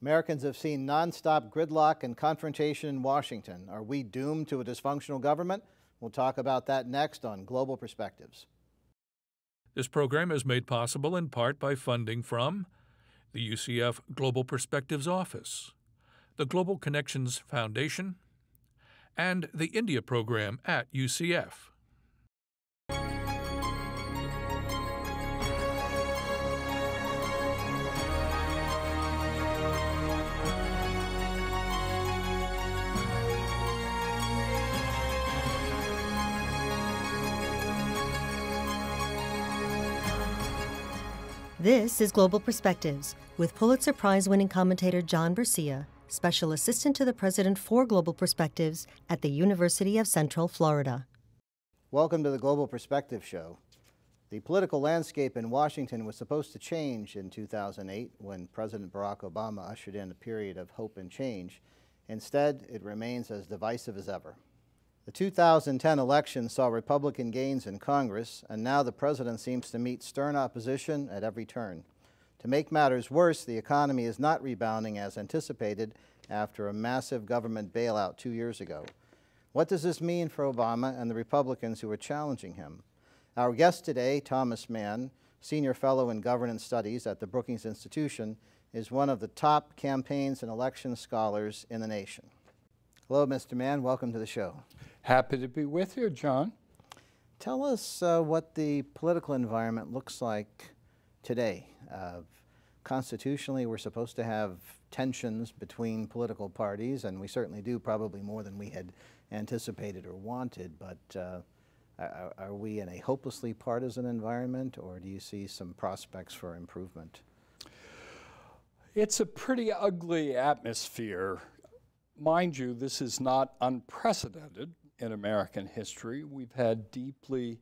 Americans have seen nonstop gridlock and confrontation in Washington. Are we doomed to a dysfunctional government? We'll talk about that next on Global Perspectives. This program is made possible in part by funding from the UCF Global Perspectives Office, the Global Connections Foundation, and the India program at UCF. This is Global Perspectives with Pulitzer Prize-winning commentator John Bercia, Special Assistant to the President for Global Perspectives at the University of Central Florida. Welcome to the Global Perspective Show. The political landscape in Washington was supposed to change in 2008 when President Barack Obama ushered in a period of hope and change. Instead, it remains as divisive as ever. The 2010 election saw Republican gains in Congress, and now the president seems to meet stern opposition at every turn. To make matters worse, the economy is not rebounding as anticipated after a massive government bailout 2 years ago. What does this mean for Obama and the Republicans who are challenging him? Our guest today, Thomas Mann, Senior Fellow in Governance Studies at the Brookings Institution, is one of the top campaigns and election scholars in the nation. Hello, Mr. Mann. Welcome to the show. Happy to be with you, John. Tell us what the political environment looks like today. Constitutionally, we're supposed to have tensions between political parties, and we certainly do, probably more than we had anticipated or wanted, but are we in a hopelessly partisan environment, or do you see some prospects for improvement? It's a pretty ugly atmosphere. Mind you, this is not unprecedented in American history. We've had deeply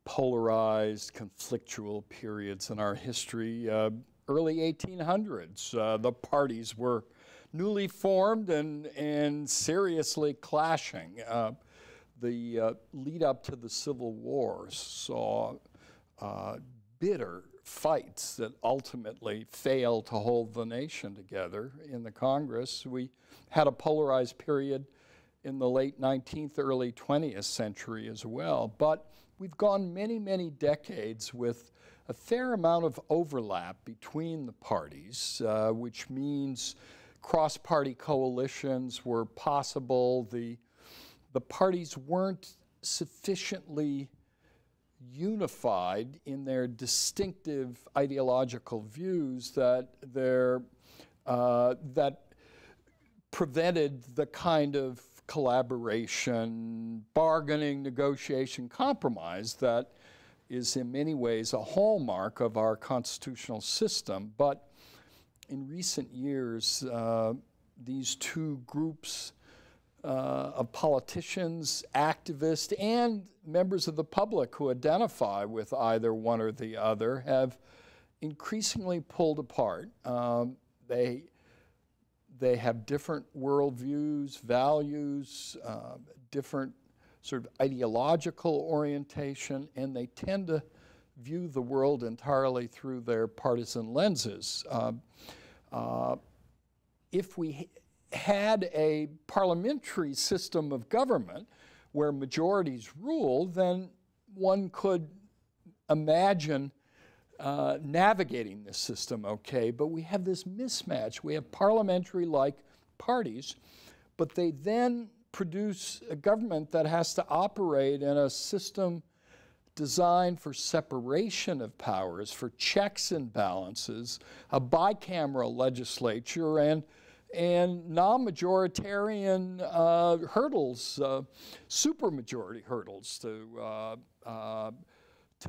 polarized, conflictual periods in our history. Early 1800s, the parties were newly formed and seriously clashing. The lead up to the Civil War saw bitter fights that ultimately failed to hold the nation together in the Congress. We had a polarized period in the late 19th, early 20th century as well. But we've gone many, many decades with a fair amount of overlap between the parties, which means cross-party coalitions were possible. The parties weren't sufficiently unified in their distinctive ideological views that prevented the kind of collaboration, bargaining, negotiation, compromise that is in many ways a hallmark of our constitutional system. But in recent years, these two groups of politicians, activists, and members of the public who identify with either one or the other have increasingly pulled apart. They have different worldviews, values, different sort of ideological orientation, and they tend to view the world entirely through their partisan lenses. If we had a parliamentary system of government where majorities rule, then one could imagine navigating this system okay, but we have this mismatch. We have parliamentary-like parties, but they then produce a government that has to operate in a system designed for separation of powers, for checks and balances, a bicameral legislature, and non-majoritarian hurdles, supermajority hurdles to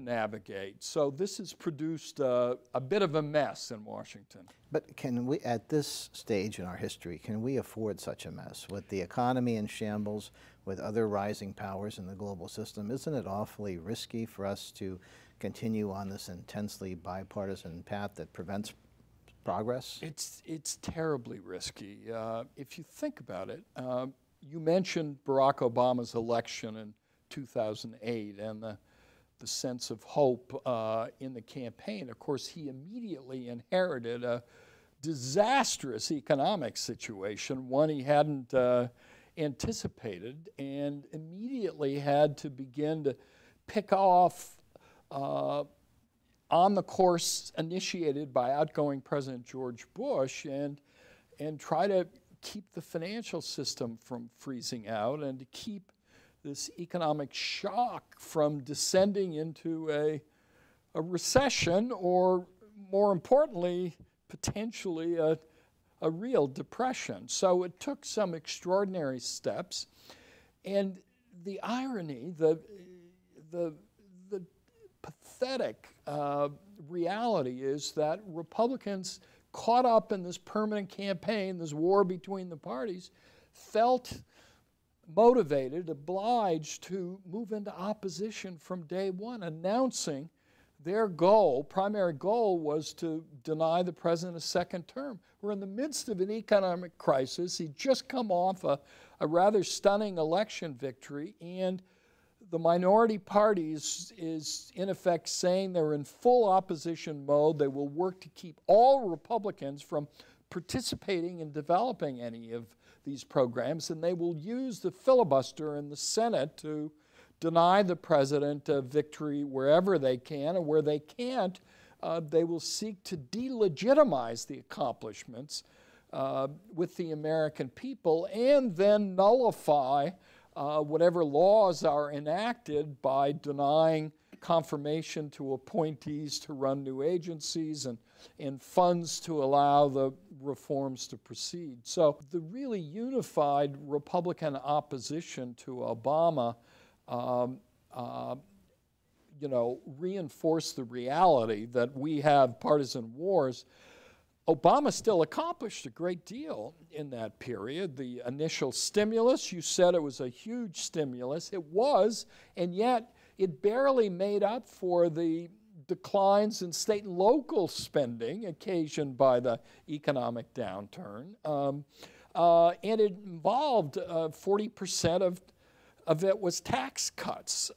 navigate. So this has produced a bit of a mess in Washington. But can we, at this stage in our history, can we afford such a mess? With the economy in shambles, with other rising powers in the global system, isn't it awfully risky for us to continue on this intensely bipartisan path that prevents progress? It's terribly risky. If you think about it, you mentioned Barack Obama's election in 2008 and the sense of hope in the campaign. Of course, he immediately inherited a disastrous economic situation, one he hadn't anticipated, and immediately had to begin to pick off on the course initiated by outgoing President George Bush and try to keep the financial system from freezing out and to keep this economic shock from descending into a recession, or more importantly, potentially a real depression. So it took some extraordinary steps, and the irony, the pathetic reality is that Republicans caught up in this permanent campaign, this war between the parties, felt motivated, obliged to move into opposition from day one, announcing their goal, primary goal, was to deny the president a second term. We're in the midst of an economic crisis. He'd just come off a rather stunning election victory, and the minority parties is in effect saying they're in full opposition mode. They will work to keep all Republicans from participating in developing any of these programs, and they will use the filibuster in the Senate to deny the president a victory wherever they can, and where they can't, they will seek to delegitimize the accomplishments with the American people, and then nullify whatever laws are enacted by denying confirmation to appointees to run new agencies and funds to allow the reforms to proceed. So the really unified Republican opposition to Obama reinforced the reality that we have partisan wars. Obama still accomplished a great deal in that period. The initial stimulus, you said it was a huge stimulus. It was, and yet it barely made up for the declines in state and local spending occasioned by the economic downturn. And it involved 40% of it was tax cuts.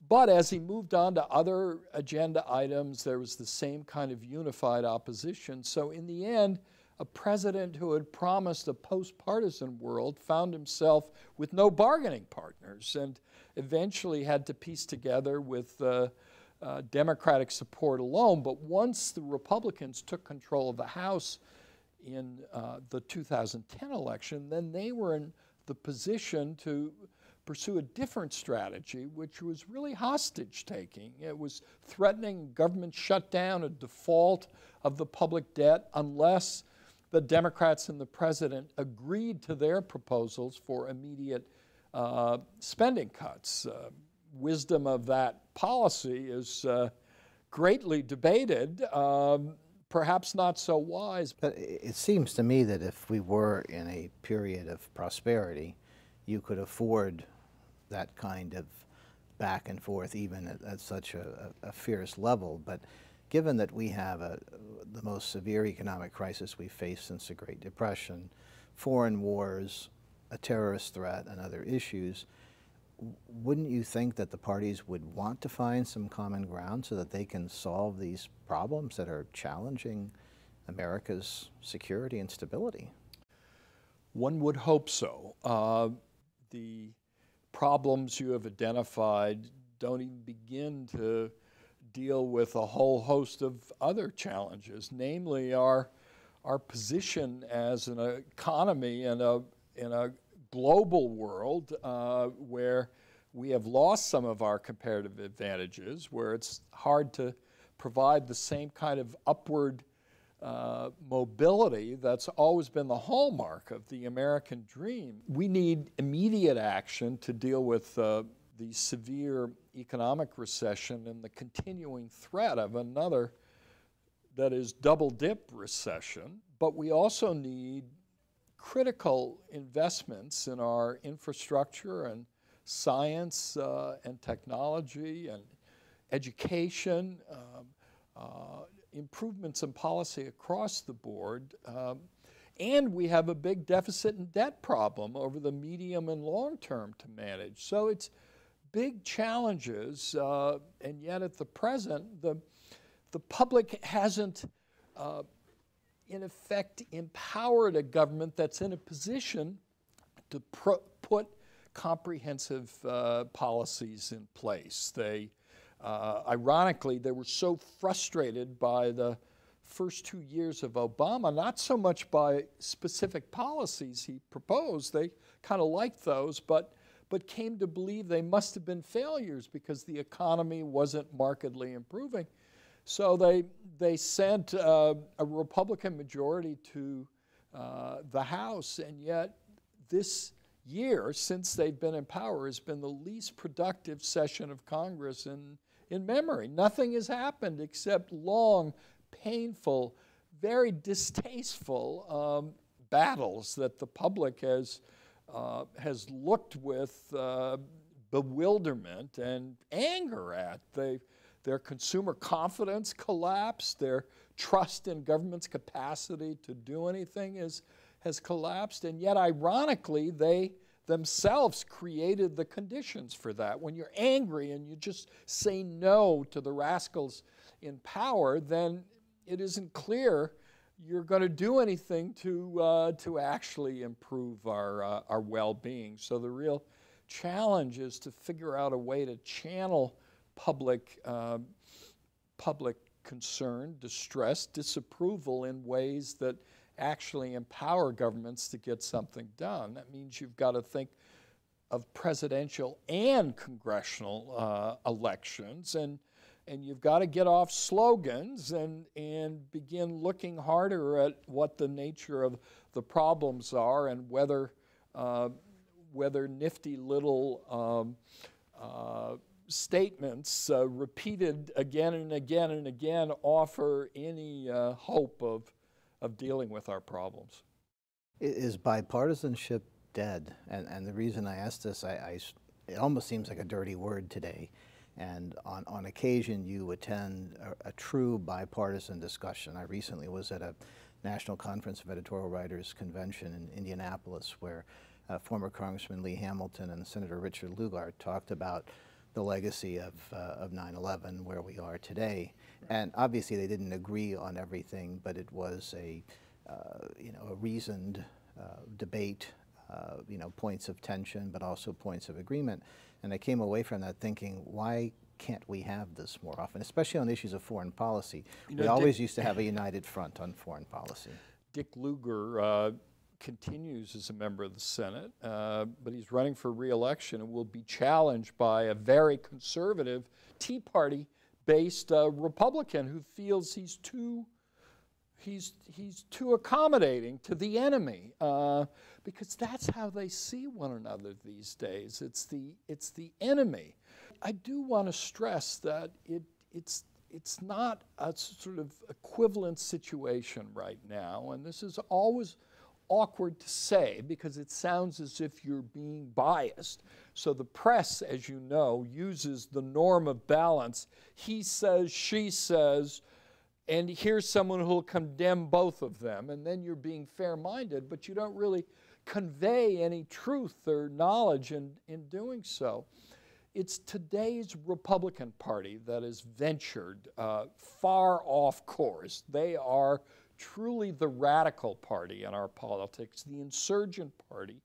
But as he moved on to other agenda items, there was the same kind of unified opposition. So in the end, a president who had promised a post-partisan world found himself with no bargaining partners, and eventually had to piece together with Democratic support alone. But once the Republicans took control of the House in the 2010 election, then they were in the position to pursue a different strategy, which was really hostage-taking. It was threatening government shutdown, a default of the public debt, unless the Democrats and the president agreed to their proposals for immediate spending cuts. Wisdom of that policy is greatly debated, perhaps not so wise. But it seems to me that if we were in a period of prosperity, you could afford that kind of back and forth even at such a fierce level. But given that we have the most severe economic crisis we've faced since the Great Depression, foreign wars, a terrorist threat, and other issues, wouldn't you think that the parties would want to find some common ground so that they can solve these problems that are challenging America's security and stability? One would hope so. The problems you have identified don't even begin to deal with a whole host of other challenges, namely our position as an economy in a global world where we have lost some of our comparative advantages, where it's hard to provide the same kind of upward mobility that's always been the hallmark of the American dream. We need immediate action to deal with the severe economic recession and the continuing threat of another, that is, double-dip recession. But we also need critical investments in our infrastructure and science and technology and education, improvements in policy across the board, and we have a big deficit and debt problem over the medium and long term to manage. So it's big challenges, and yet at the present, the public hasn't in effect, empowered a government that's in a position to put comprehensive policies in place. They, ironically, they were so frustrated by the first 2 years of Obama, not so much by specific policies he proposed, they kind of liked those, but came to believe they must have been failures because the economy wasn't markedly improving. So they sent a Republican majority to the House, and yet this year, since they've been in power, has been the least productive session of Congress in memory. Nothing has happened except long, painful, very distasteful battles that the public has looked with bewilderment and anger at. Their consumer confidence collapsed, their trust in government's capacity to do anything has collapsed, and yet ironically they themselves created the conditions for that. When you're angry and you just say no to the rascals in power, then it isn't clear you're going to do anything to actually improve our well-being. So the real challenge is to figure out a way to channel public concern, distress, disapproval in ways that actually empower governments to get something done. That means you've got to think of presidential and congressional elections, and you've got to get off slogans and begin looking harder at what the nature of the problems are and whether nifty little statements repeated again and again and again offer any hope of dealing with our problems. Is bipartisanship dead? And the reason I ask this, it almost seems like a dirty word today. And on occasion, you attend a true bipartisan discussion. I recently was at a National Conference of Editorial Writers convention in Indianapolis where former Congressman Lee Hamilton and Senator Richard Lugard talked about the legacy of 9/11, where we are today. And obviously they didn't agree on everything, but it was a reasoned debate, points of tension, but also points of agreement. And I came away from that thinking, why can't we have this more often, especially on issues of foreign policy? We always used to have a united front on foreign policy. Dick Lugar continues as a member of the Senate, but he's running for re-election and will be challenged by a very conservative Tea Party-based Republican who feels he's too accommodating to the enemy, because that's how they see one another these days. It's the enemy. I do want to stress that it's not a sort of equivalent situation right now, and this is always awkward to say because it sounds as if you're being biased. So the press, as you know, uses the norm of balance. He says, she says, and here's someone who'll condemn both of them, and then you're being fair-minded, but you don't really convey any truth or knowledge in doing so. It's today's Republican Party that has ventured far off course. They are truly the radical party in our politics, the insurgent party,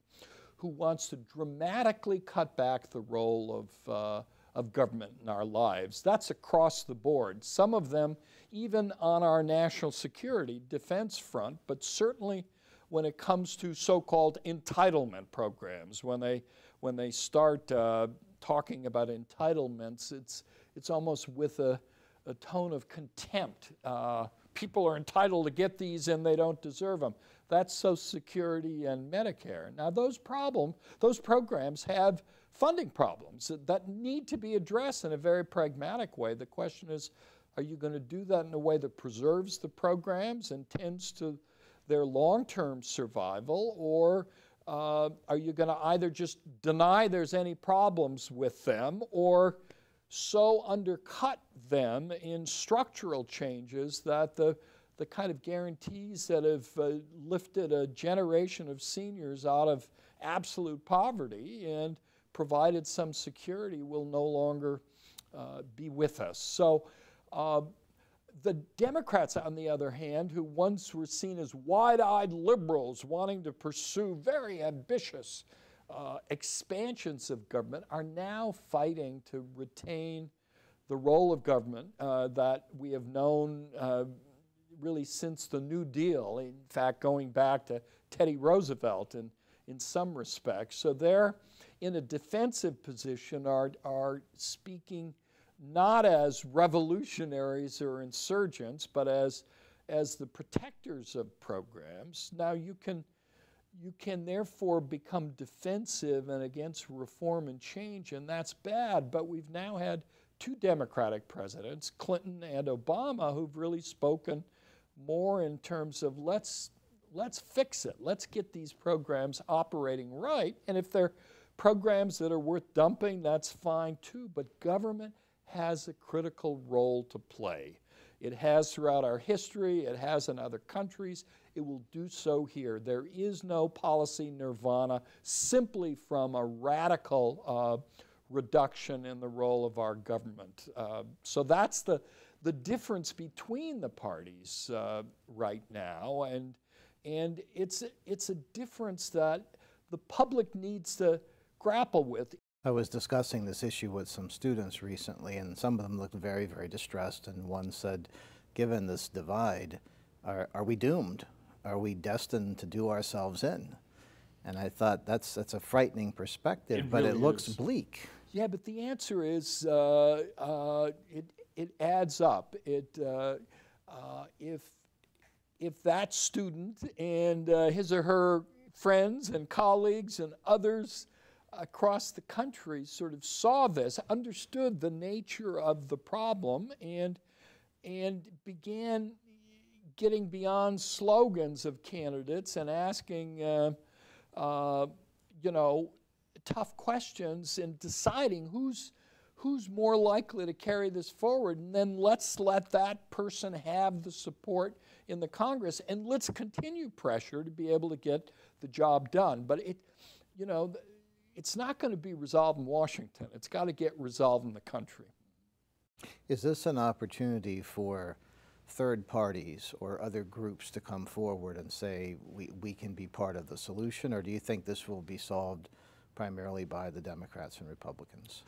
who wants to dramatically cut back the role of government in our lives. That's across the board. Some of them even on our national security defense front, but certainly when it comes to so-called entitlement programs, when they start talking about entitlements, it's almost with a tone of contempt. People are entitled to get these and they don't deserve them. That's Social Security and Medicare. Now those programs have funding problems that need to be addressed in a very pragmatic way. The question is, are you going to do that in a way that preserves the programs and tends to their long-term survival, or are you going to either just deny there's any problems with them or so undercut them in structural changes that the kind of guarantees that have lifted a generation of seniors out of absolute poverty and provided some security will no longer be with us. So The Democrats, on the other hand, who once were seen as wide-eyed liberals wanting to pursue very ambitious expansions of government, are now fighting to retain the role of government that we have known really since the New Deal, in fact, going back to Teddy Roosevelt in some respects. So they're in a defensive position, are speaking not as revolutionaries or insurgents, but as the protectors of programs. Now you can therefore become defensive and against reform and change, and that's bad, but we've now had two Democratic presidents, Clinton and Obama, who've really spoken more in terms of let's fix it. Let's get these programs operating right. And if they're programs that are worth dumping, that's fine too. But government has a critical role to play. It has throughout our history. It has in other countries. It will do so here. There is no policy nirvana simply from a radical reduction in the role of our government. So that's the difference between the parties right now, and it's a difference that the public needs to grapple with. I was discussing this issue with some students recently, and some of them looked very, very distressed, and one said, given this divide, are we doomed? Are we destined to do ourselves in? And I thought that's a frightening perspective, but it looks bleak. Yeah, but the answer is it adds up. If that student and his or her friends and colleagues and others across the country sort of saw this, understood the nature of the problem, and began getting beyond slogans of candidates and asking, tough questions and deciding who's more likely to carry this forward, and then let's let that person have the support in the Congress, and let's continue pressure to be able to get the job done. But it's not going to be resolved in Washington. It's got to get resolved in the country. Is this an opportunity for third parties or other groups to come forward and say we can be part of the solution, or do you think this will be solved primarily by the Democrats and Republicans?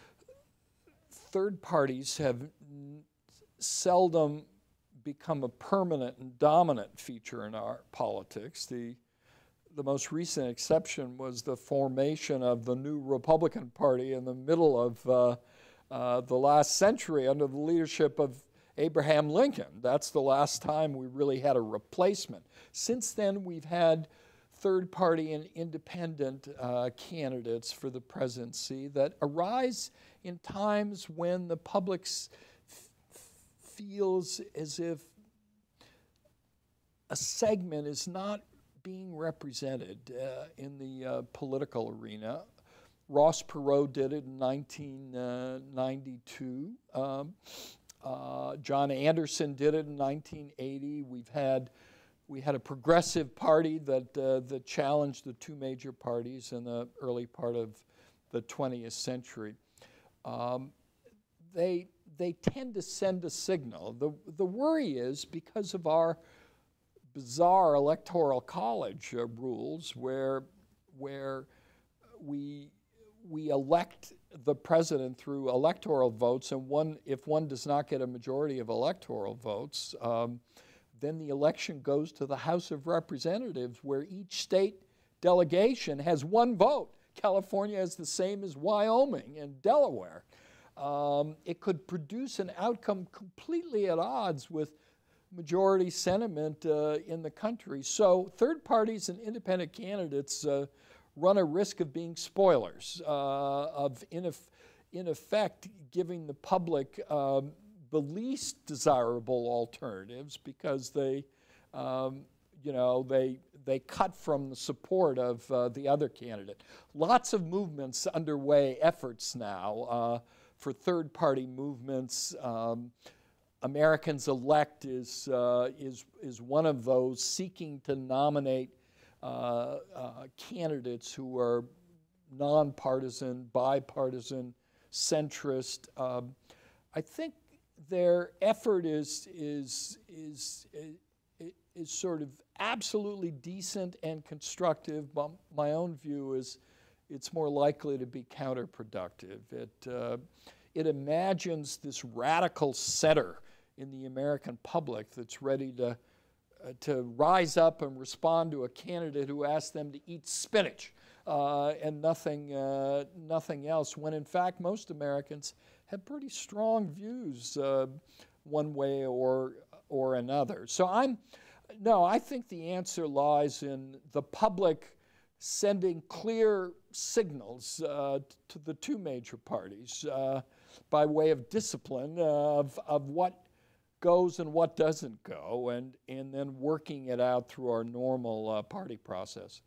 Third parties have seldom become a permanent and dominant feature in our politics. The most recent exception was the formation of the new Republican Party in the middle of the last century under the leadership of Abraham Lincoln. That's the last time we really had a replacement. Since then, we've had third-party and independent candidates for the presidency that arise in times when the public feels as if a segment is not being represented in the political arena. Ross Perot did it in 1992. John Anderson did it in 1980. We had a progressive party that challenged the two major parties in the early part of the 20th century. They tend to send a signal. The worry is because of our bizarre electoral college rules, where we elect the president through electoral votes, and if one does not get a majority of electoral votes, then the election goes to the House of Representatives, where each state delegation has one vote. California is the same as Wyoming and Delaware. It could produce an outcome completely at odds with majority sentiment in the country. So third parties and independent candidates run a risk of being spoilers, of in effect giving the public the least desirable alternatives, because they cut from the support of the other candidate. Lots of movements underway, efforts now for third-party movements. Americans Elect is one of those, seeking to nominate candidates who are nonpartisan, bipartisan, centrist. I think their effort is sort of absolutely decent and constructive, but my own view is it's more likely to be counterproductive. It imagines this radical center in the American public that's ready to rise up and respond to a candidate who asks them to eat spinach and nothing else, when in fact most Americans have pretty strong views one way or another. So I think the answer lies in the public sending clear signals to the two major parties by way of discipline of what goes and what doesn't go, and then working it out through our normal party process.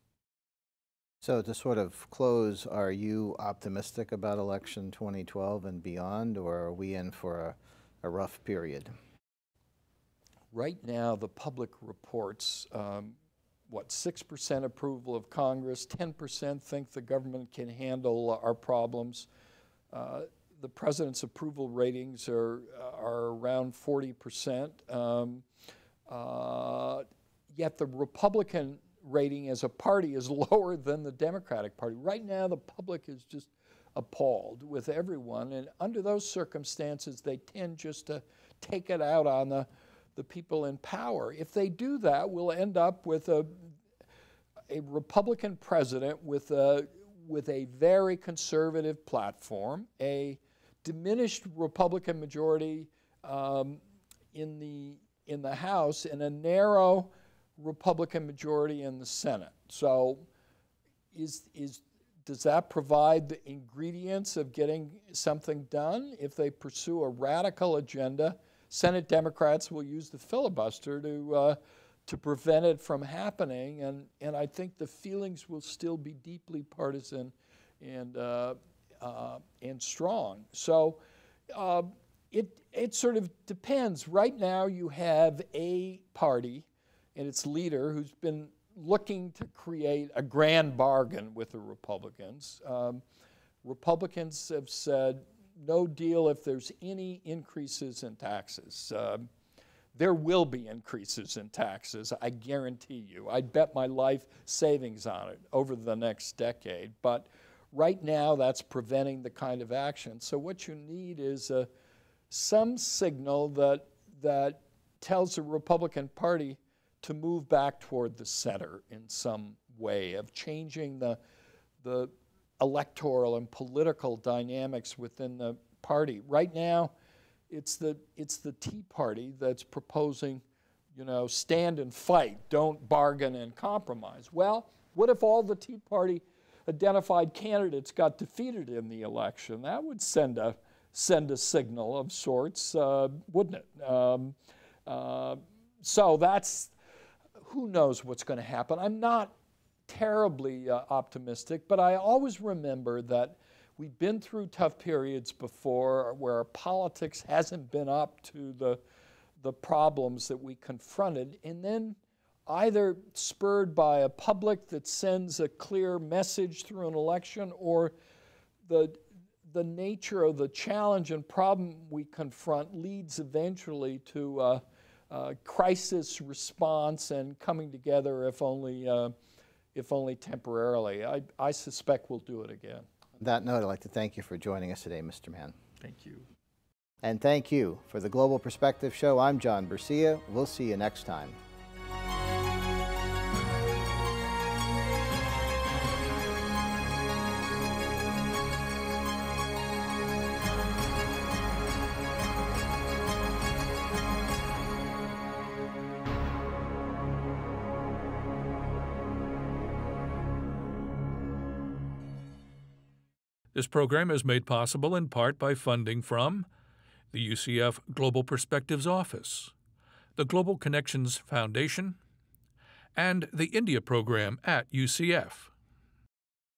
So to sort of close, are you optimistic about election 2012 and beyond, or are we in for a rough period? Right now, the public reports, 6% approval of Congress, 10% think the government can handle our problems. The president's approval ratings are around 40%. Yet the Republican rating as a party is lower than the Democratic Party. Right now, the public is just appalled with everyone, and under those circumstances, they tend just to take it out on the people in power. If they do that, we'll end up with a Republican president with a very conservative platform, a diminished Republican majority in the House, and a narrow Republican majority in the Senate. So does that provide the ingredients of getting something done? If they pursue a radical agenda, Senate Democrats will use the filibuster to prevent it from happening, and I think the feelings will still be deeply partisan and strong. So it sort of depends. Right now you have a party and its leader who's been looking to create a grand bargain with the Republicans. Republicans have said no deal if there's any increases in taxes. There will be increases in taxes, I guarantee you. I'd bet my life savings on it over the next decade. But right now, that's preventing the kind of action. So what you need is some signal that tells the Republican Party to move back toward the center in some way, of changing the electoral and political dynamics within the party. Right now, it's the Tea Party that's proposing, stand and fight, don't bargain and compromise. Well, what if all the Tea Party identified candidates got defeated in the election? That would send a signal of sorts, wouldn't it? So that's, who knows what's going to happen. I'm not terribly optimistic, but I always remember that we've been through tough periods before where politics hasn't been up to the problems that we confronted, and then either spurred by a public that sends a clear message through an election, or the nature of the challenge and problem we confront leads eventually to crisis response and coming together, if only temporarily. I suspect we'll do it again. On that note, I'd like to thank you for joining us today, Mr. Mann. Thank you. And thank you. For the Global Perspective Show, I'm John Bercia. We'll see you next time. This program is made possible in part by funding from the UCF Global Perspectives Office, the Global Connections Foundation, and the India program at UCF.